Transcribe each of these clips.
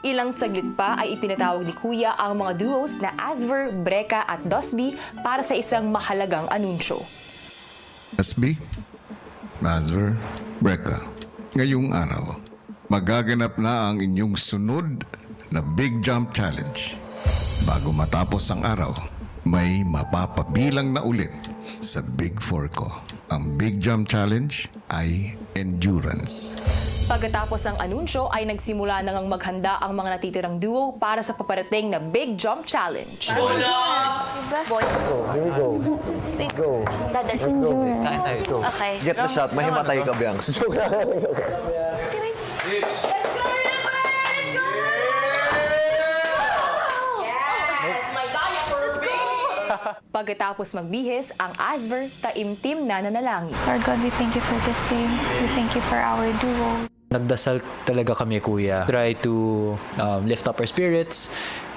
Ilang saglit pa ay ipinatawag ni Kuya ang mga duos na Asver, Breca at Dosby para sa isang mahalagang anunsyo. SB, Asver, Breca, ngayong araw, magaganap na ang inyong sunod na Big Jump Challenge. Bago matapos ang araw, may mapapabilang na ulit sa Big Four ko. Ang Big Jump Challenge ay endurance. Pagkatapos ng anunsyo ay nagsimula na ngang maghanda ang mga natitirang duo para sa paparating na Big Jump Challenge. Boy. Here we go. Go. Let's Dadalhin go. yun. Let's go. Okay. Get the shot, mahimatay ka, Biangs. Pagkatapos magbihis, ang Asver taimtim na nanalangin. Lord God, we thank you for this day. We thank you for our duo. Nagdasal talaga kami, Kuya. Try to lift up our spirits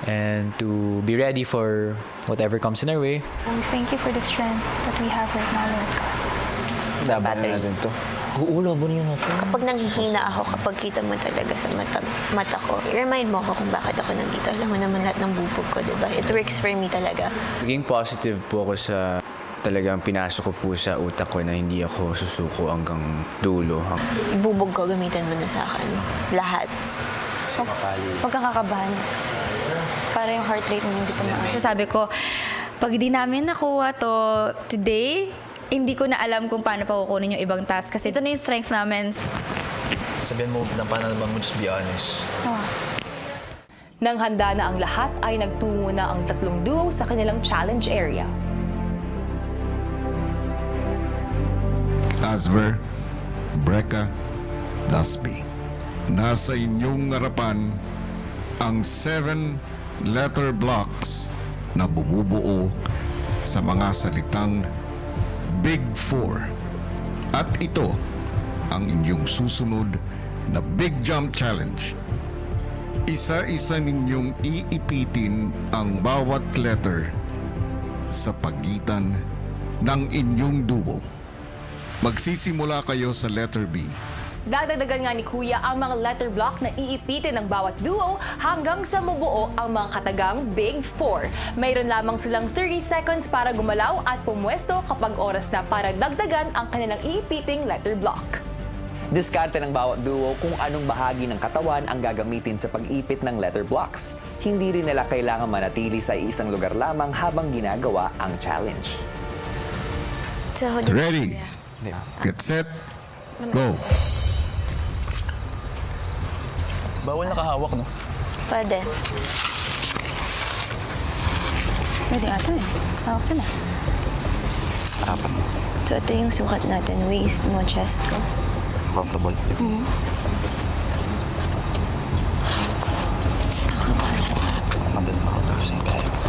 and to be ready for whatever comes in our way. We thank you for the strength that we have right now, Lord God. Laban na natin to. Uulaban yun natin. Kapag nanghihina ako, kapag kita mo talaga sa mata ko, remind mo ako kung bakit ako nandito. Alam mo naman lahat ng bubog ko, di ba? It works for me talaga. Naging positive po ako sa talagang pinasok ko po sa utak ko na hindi ako susuko hanggang dulo. Bubog ko, gamitan mo na sa akin. Lahat. Huwag kang kakabahan. Para yung heart rate mo hindi tumaas. Sabi ko, pag di namin nakuha to today, hindi ko na alam kung paano pa kukunin yung ibang task. Kasi ito na yung strength namin. Sabihin mo ng panalaman mo, just be honest. Nang handa na ang lahat ay nagtungo na ang tatlong duo sa kanilang challenge area. Asver, Breca, Dosby. Nasa inyong harapan ang 7 letter blocks na bumubuo sa mga salitang Big Four. At ito ang inyong susunod na Big Jump Challenge. Isa-isa ninyong iipitin ang bawat letter sa pagitan ng inyong duo. Magsisimula kayo sa letter B. Dadagdagan nga ni Kuya ang mga letter block na iipitin ng bawat duo hanggang sa mabuo ang mga katagang Big Four. Mayroon lamang silang 30 seconds para gumalaw at pumwesto kapag oras na para dagdagan ang kanilang iipiting letter block. Diskarte ng bawat duo kung anong bahagi ng katawan ang gagamitin sa pag-ipit ng letter blocks. Hindi rin nila kailangan manatili sa isang lugar lamang habang ginagawa ang challenge. So, Ready? Get set? Go! Bawal nakahawak, no? pwede. Pwede ata eh. Hawak sila. So, ito yung sukat natin. Waist mo, chest ko. Comfortable. Nandun ako kasi tayo.